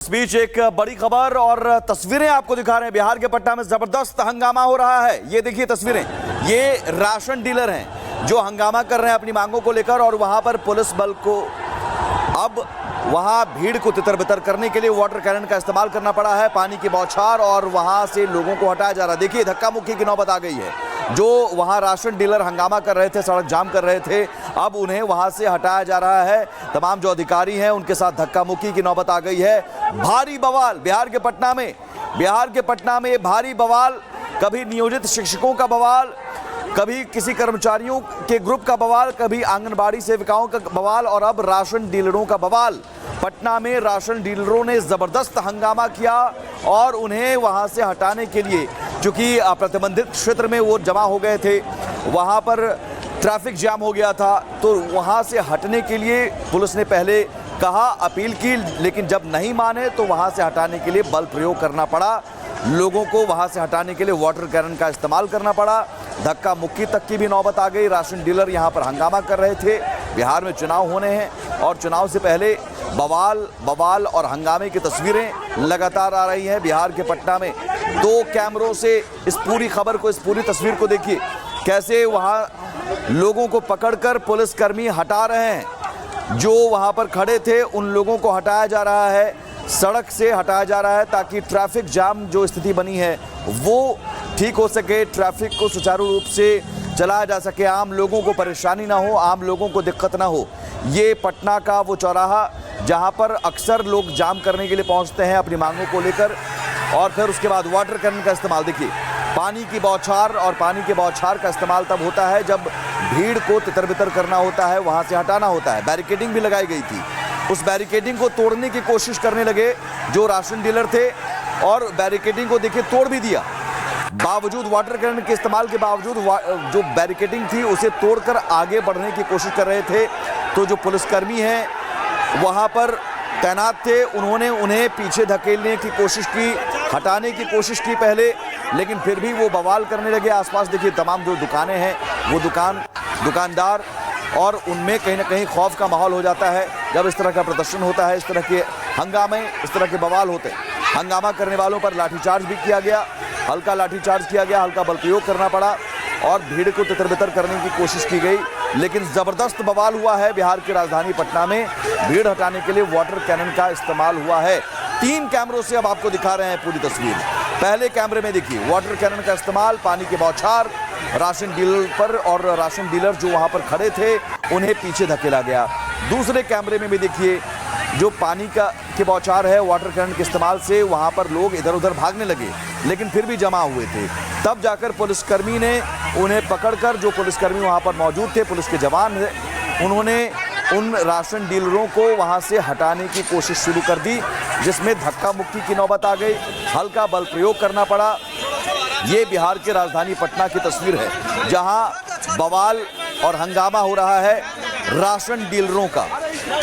इस बीच एक बड़ी खबर और तस्वीरें आपको दिखा रहे हैं। बिहार के पटना में जबरदस्त हंगामा हो रहा है। ये देखिए तस्वीरें, ये राशन डीलर हैं जो हंगामा कर रहे हैं अपनी मांगों को लेकर, और वहां पर पुलिस बल को अब वहां भीड़ को तितर-बितर करने के लिए वाटर कैनन का इस्तेमाल करना पड़ा है, पानी की बौछार, और वहां से लोगों को हटाया जा रहा है। देखिए धक्का मुक्की की नौबत आ गई है। जो वहां राशन डीलर हंगामा कर रहे थे, सड़क जाम कर रहे थे, अब उन्हें वहां से हटाया जा रहा है। तमाम जो अधिकारी हैं उनके साथ धक्का मुक्की की नौबत आ गई है। भारी बवाल बिहार के पटना में भारी बवाल, कभी नियोजित शिक्षकों का बवाल, कभी किसी कर्मचारियों के ग्रुप का बवाल, कभी आंगनबाड़ी सेविकाओं का बवाल, और अब राशन डीलरों का बवाल। पटना में राशन डीलरों ने जबरदस्त हंगामा किया और उन्हें वहां से हटाने के लिए, चूंकि प्रतिबंधित क्षेत्र में वो जमा हो गए थे, वहां पर ट्रैफिक जाम हो गया था, तो वहां से हटने के लिए पुलिस ने पहले कहा, अपील की, लेकिन जब नहीं माने तो वहां से हटाने के लिए बल प्रयोग करना पड़ा। लोगों को वहां से हटाने के लिए वाटर कैनन का इस्तेमाल करना पड़ा। धक्का मुक्की तक की भी नौबत आ गई। राशन डीलर यहां पर हंगामा कर रहे थे। बिहार में चुनाव होने हैं और चुनाव से पहले बवाल और हंगामे की तस्वीरें लगातार आ रही हैं। बिहार के पटना में 2 कैमरों से इस पूरी खबर को, इस पूरी तस्वीर को देखिए, कैसे वहां लोगों को पकड़कर पुलिसकर्मी हटा रहे हैं। जो वहां पर खड़े थे उन लोगों को हटाया जा रहा है, सड़क से हटाया जा रहा है, ताकि ट्रैफिक जाम जो स्थिति बनी है वो ठीक हो सके, ट्रैफिक को सुचारू रूप से चलाया जा सके, आम लोगों को परेशानी ना हो, आम लोगों को दिक्कत ना हो। ये पटना का वो चौराहा जहां पर अक्सर लोग जाम करने के लिए पहुंचते हैं अपनी मांगों को लेकर, और फिर उसके बाद वाटर कैनन का इस्तेमाल। देखिए पानी की बौछार, और पानी के बौछार का इस्तेमाल तब होता है जब भीड़ को तितर-बितर करना होता है, वहां से हटाना होता है। बैरिकेडिंग भी लगाई गई थी, उस बैरिकेडिंग को तोड़ने की कोशिश करने लगे जो राशन डीलर थे, और बैरिकेडिंग को देखिए तोड़ भी दिया। बावजूद वाटर कैनन के इस्तेमाल के बावजूद जो बैरिकेडिंग थी उसे तोड़कर आगे बढ़ने की कोशिश कर रहे थे। तो जो पुलिसकर्मी हैं वहां पर तैनात थे, उन्होंने उन्हें पीछे धकेलने की कोशिश की, हटाने की कोशिश की पहले, लेकिन फिर भी वो बवाल करने लगे। आसपास देखिए तमाम जो दुकानें हैं वो दुकानदार, और उनमें कहीं ना कहीं खौफ का माहौल हो जाता है जब इस तरह का प्रदर्शन होता है, इस तरह के हंगामे, इस तरह के बवाल होते हैं। हंगामा करने वालों पर लाठीचार्ज भी किया गया, हल्का लाठीचार्ज किया गया, हल्का बल प्रयोग करना पड़ा, और भीड़ को तितर-बितर करने की कोशिश की गई, लेकिन जबरदस्त बवाल हुआ है। बिहार की राजधानी पटना में भीड़ हटाने के लिए वाटर कैनन का इस्तेमाल हुआ है। 3 कैमरों से अब आपको दिखा रहे हैं पूरी तस्वीर। पहले कैमरे में देखिए वाटर कैनन का इस्तेमाल, पानी के बौछार राशन डीलर पर, और राशन डीलर जो वहां पर खड़े थे उन्हें पीछे धकेला गया। दूसरे कैमरे में भी देखिए जो पानी के बौछार है, वाटर कैनन के इस्तेमाल से वहां पर लोग इधर उधर भागने लगे, लेकिन फिर भी जमा हुए थे। तब जाकर पुलिसकर्मी ने उन्हें पकड़कर, जो पुलिसकर्मी वहां पर मौजूद थे, पुलिस के जवान है, उन्होंने उन राशन डीलरों को वहां से हटाने की कोशिश शुरू कर दी, जिसमें धक्का मुक्की की नौबत आ गई, हल्का बल प्रयोग करना पड़ा। ये बिहार के राजधानी पटना की तस्वीर है जहां बवाल और हंगामा हो रहा है राशन डीलरों का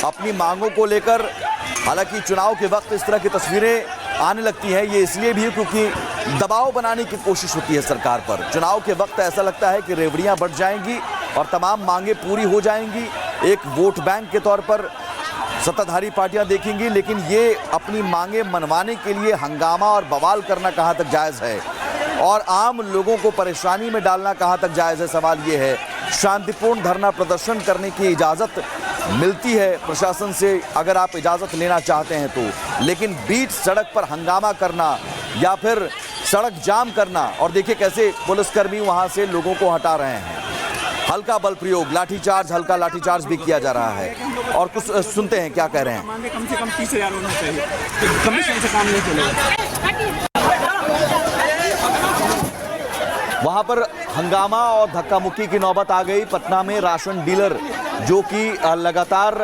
अपनी मांगों को लेकर। हालांकि चुनाव के वक्त इस तरह की तस्वीरें आने लगती हैं, ये इसलिए भी क्योंकि दबाव बनाने की कोशिश होती है सरकार पर। चुनाव के वक्त ऐसा लगता है कि रेवड़ियां बढ़ जाएंगी और तमाम मांगे पूरी हो जाएंगी, एक वोट बैंक के तौर पर सत्ताधारी पार्टियां देखेंगी, लेकिन ये अपनी मांगे मनवाने के लिए हंगामा और बवाल करना कहां तक जायज़ है, और आम लोगों को परेशानी में डालना कहां तक जायज़ है। सवाल ये है, शांतिपूर्ण धरना प्रदर्शन करने की इजाज़त मिलती है प्रशासन से अगर आप इजाज़त लेना चाहते हैं तो, लेकिन बीच सड़क पर हंगामा करना या फिर सड़क जाम करना, और देखिए कैसे पुलिसकर्मी वहां से लोगों को हटा रहे हैं, हल्का बल प्रयोग, लाठीचार्ज, हल्का लाठीचार्ज भी किया जा रहा है। और कुछ सुनते हैं क्या कह रहे हैं। मांगे कम से कम 30,000 होना चाहिए, कमीशन से काम नहीं चलेगा। वहां पर हंगामा और धक्का मुक्की की नौबत आ गई। पटना में राशन डीलर जो कि लगातार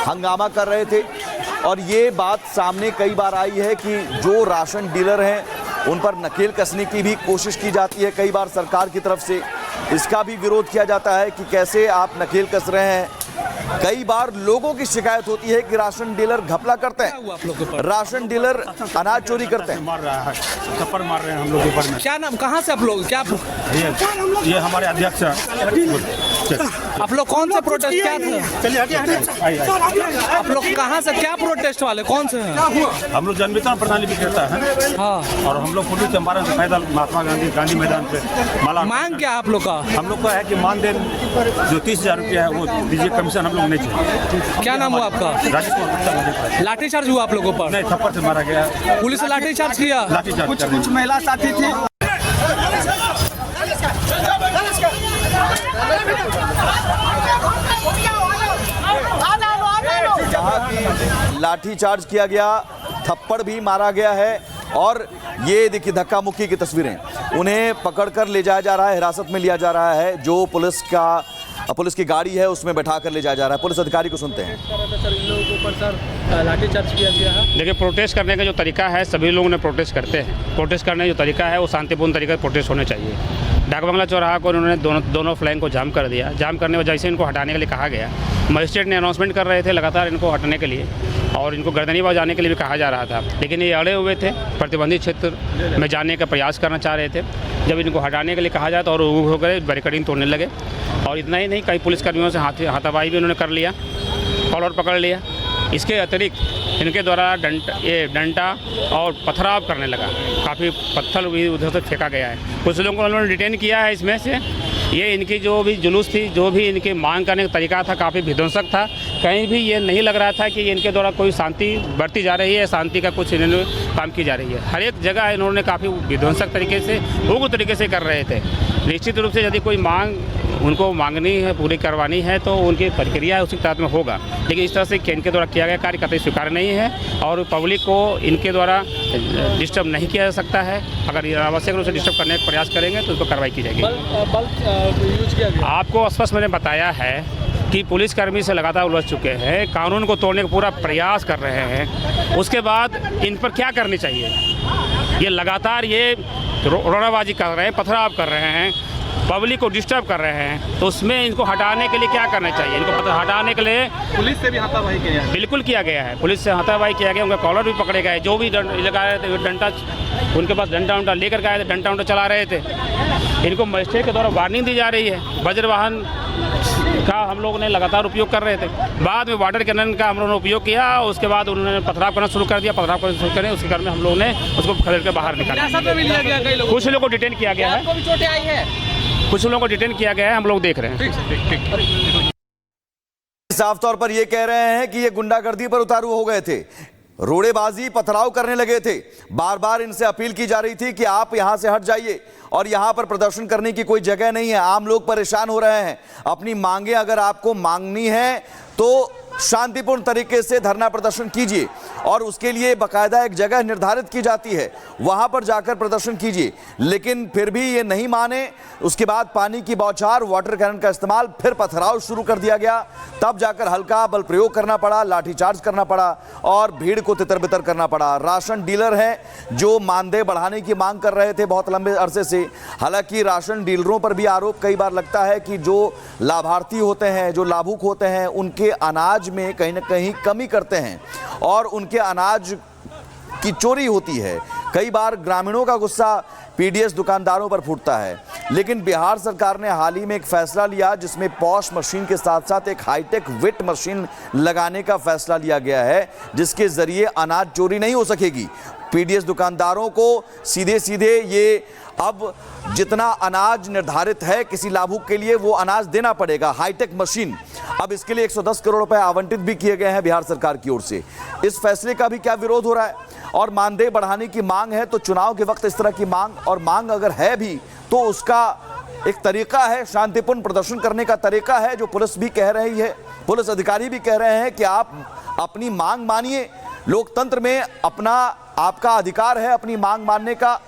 हंगामा कर रहे थे, और ये बात सामने कई बार आई है कि जो राशन डीलर हैं उन पर नकेल कसने की भी कोशिश की जाती है कई बार सरकार की तरफ से। इसका भी विरोध किया जाता है कि कैसे आप नकेल कस रहे हैं। कई बार लोगों की शिकायत होती है कि राशन डीलर घपला करते हैं, राशन डीलर अनाज चोरी करते हैं। मार रहा है, थप्पड़ मार रहे हैं हम लोग ऊपर में। क्या नाम, कहाँ से आप लोग, क्या ये हमारे अध्यक्ष आप लोग कौन सा प्रोटेस्ट क्या था? आप लोग कहाँ से क्या प्रोटेस्ट वाले कौन से हैं? हम लोग जन वितरण प्रणाली विक्रेता है। हाँ, और हम लोग पुलिस चंपारण से पैदल महात्मा गांधी मैदान पे माला। मांग क्या है आप लोग का? हम लोग का है कि मानदेन जो 30,000 रुपया है वो दीजिए, कमीशन हम लोग नहीं चाहिए। क्या नाम हुआ आपका? राजेश कुमार। लाठीचार्ज हुआ आप लोगों पर? नहीं, थप्पड़ से मारा गया। पुलिस ने लाठीचार्ज किया? लाठीचार्ज कुछ महिला साथी थे। लाठीचार्ज किया गया, थप्पड़ भी मारा गया है और ये देखिए धक्का मुक्की की तस्वीरें, उन्हें पकड़कर ले जाया जा रहा है, हिरासत में लिया जा रहा है। जो पुलिस की गाड़ी है उसमें बैठा कर ले जाया जा रहा है। पुलिस अधिकारी को सुनते हैं। सर, इन लोगों के ऊपर सर लाठीचार्ज किया गया है। देखिए, प्रोटेस्ट करने का जो तरीका है, सभी लोगों ने प्रोटेस्ट करते हैं। प्रोटेस्ट करने का जो तरीका है वो शांतिपूर्ण तरीके से प्रोटेस्ट होने चाहिए। डाक बंगला चौराहा को उन्होंने दोनों फ्लैंग को जाम कर दिया। जाम करने की वजह से इनको हटाने के लिए कहा गया। मजिस्ट्रेट ने अनाउंसमेंट कर रहे थे लगातार इनको हटाने के लिए और इनको गर्दनी बजाने के लिए भी कहा जा रहा था, लेकिन ये अड़े हुए थे, प्रतिबंधित क्षेत्र में जाने का प्रयास करना चाह रहे थे। जब इनको हटाने के लिए कहा जाए तो और उग होकर बैरिकेडिंग तोड़ने लगे। और इतना ही नहीं, कई पुलिसकर्मियों से हाथापाई भी उन्होंने कर लिया, कॉलर पकड़ लिया। इसके अतिरिक्त इनके द्वारा डंडा और पथराव करने लगा। काफ़ी पत्थर भी उधर से फेंका गया है। कुछ लोगों को उन्होंने डिटेन किया है। इसमें से ये इनकी जो भी जुलूस थी, जो भी इनकी मांग करने का तरीका था, काफ़ी विध्वंसक था। कहीं भी ये नहीं लग रहा था कि इनके द्वारा कोई शांति बरती जा रही है, शांति का कुछ इन्होंने काम की जा रही है। हर एक जगह इन्होंने काफ़ी विध्वंसक तरीके से, उग्र तरीके से कर रहे थे। निश्चित रूप से यदि कोई मांग उनको मांगनी है, पूरी करवानी है, तो उनकी प्रक्रिया उसी तहत में होगा। लेकिन इस तरह से इनके द्वारा किया गया कार्य कतई स्वीकार नहीं है और पब्लिक को इनके द्वारा डिस्टर्ब नहीं किया जा सकता है। अगर ये अनावश्यक रूप से डिस्टर्ब करने का प्रयास करेंगे तो उस पर कार्रवाई की जाएगी। यूज किया गया। आपको स्पष्ट मैंने बताया है कि पुलिसकर्मी से लगातार उलझ चुके हैं, कानून को तोड़ने का पूरा प्रयास कर रहे हैं। उसके बाद इन पर क्या करनी चाहिए? ये लगातार ये रोनाबाजी कर रहे हैं, पथराव कर रहे हैं, पब्लिक को डिस्टर्ब कर रहे हैं, तो उसमें इनको हटाने के लिए क्या करना चाहिए? इनको हटाने के लिए पुलिस से भी हाथापाई किया है। बिल्कुल किया गया है, पुलिस से हाथापाई किया गया। उनका कॉलर भी पकड़े गए। जो भी लगा रहे थे डंडा, उनके पास डंडा लेकर गए थे, डंडा चला रहे थे। इनको मजिस्ट्रेट के द्वारा वार्निंग दी जा रही है। वज्र वाहन का हम लोगों ने लगातार उपयोग कर रहे थे। बाद में वाटर कैनन का हम लोगों ने उपयोग किया। उसके बाद उन्होंने पथराव करना शुरू कर दिया। पथराव करना शुरू करें, उसके घर में हम लोगों ने उसको खदेड़ कर बाहर निकाला। कुछ लोगों को डिटेन किया गया है, कुछ लोगों को डिटेन किया गया है, हम लोग देख रहे हैं। साफ तौर पर यह कह रहे हैं कि ये गुंडागर्दी पर उतारू हो गए थे, रोड़ेबाजी, पथराव करने लगे थे। बार बार इनसे अपील की जा रही थी कि आप यहां से हट जाइए और यहां पर प्रदर्शन करने की कोई जगह नहीं है। आम लोग परेशान हो रहे हैं। अपनी मांगे अगर आपको मांगनी है तो शांतिपूर्ण तरीके से धरना प्रदर्शन कीजिए और उसके लिए बाकायदा एक जगह निर्धारित की जाती है, वहां पर जाकर प्रदर्शन कीजिए। लेकिन फिर भी ये नहीं माने। उसके बाद पानी की बौछार, वाटर कैनन का इस्तेमाल, फिर पथराव शुरू कर दिया गया। तब जाकर हल्का बल प्रयोग करना पड़ा, लाठीचार्ज करना पड़ा और भीड़ को तितर बितर करना पड़ा। राशन डीलर हैं जो मानदेय बढ़ाने की मांग कर रहे थे बहुत लंबे अरसे से। हालांकि राशन डीलरों पर भी आरोप कई बार लगता है कि जो लाभार्थी होते हैं, जो लाभुक होते हैं, उनके अनाज में कहीं ना कहीं कमी करते हैं और उनके अनाज की चोरी होती है। कई बार ग्रामीणों का गुस्सा पीडीएस दुकानदारों पर फूटता है। लेकिन बिहार सरकार ने हाल ही में एक फैसला लिया जिसमें पॉश मशीन के साथ साथ एक हाईटेक वेट मशीन लगाने का फैसला लिया गया है, जिसके जरिए अनाज चोरी नहीं हो सकेगी। पीडीएस दुकानदारों को सीधे सीधे ये अब जितना अनाज निर्धारित है किसी लाभुक के लिए वो अनाज देना पड़ेगा। हाईटेक मशीन, अब इसके लिए 110 करोड़ रुपए आवंटित भी किए गए हैं बिहार सरकार की ओर से। इस फैसले का भी क्या विरोध हो रहा है? और मानदेय बढ़ाने की मांग है तो चुनाव के वक्त इस तरह की मांग अगर है भी तो उसका एक तरीका है, शांतिपूर्ण प्रदर्शन करने का तरीका है, जो पुलिस भी कह रही है, पुलिस अधिकारी भी कह रहे हैं कि आप अपनी मांग मानिए। लोकतंत्र में आपका अधिकार है अपनी मांग मानने का,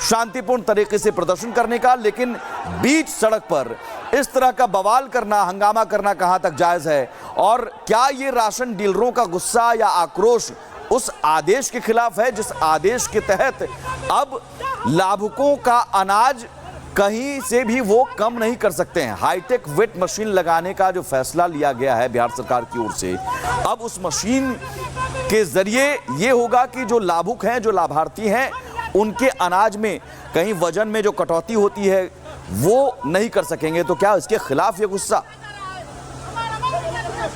शांतिपूर्ण तरीके से प्रदर्शन करने का। लेकिन बीच सड़क पर इस तरह का बवाल करना, हंगामा करना कहां तक जायज है? और क्या ये राशन डीलरों का गुस्सा या आक्रोश उस आदेश के खिलाफ है जिस आदेश के तहत अब लाभुकों का अनाज कहीं से भी वो कम नहीं कर सकते हैं? हाईटेक वेट मशीन लगाने का जो फैसला लिया गया है बिहार सरकार की ओर से, अब उस मशीन के जरिए ये होगा कि जो लाभुक हैं, जो लाभार्थी हैं, उनके अनाज में कहीं वजन में जो कटौती होती है, वो नहीं कर सकेंगे, तो क्या इसके खिलाफ ये गुस्सा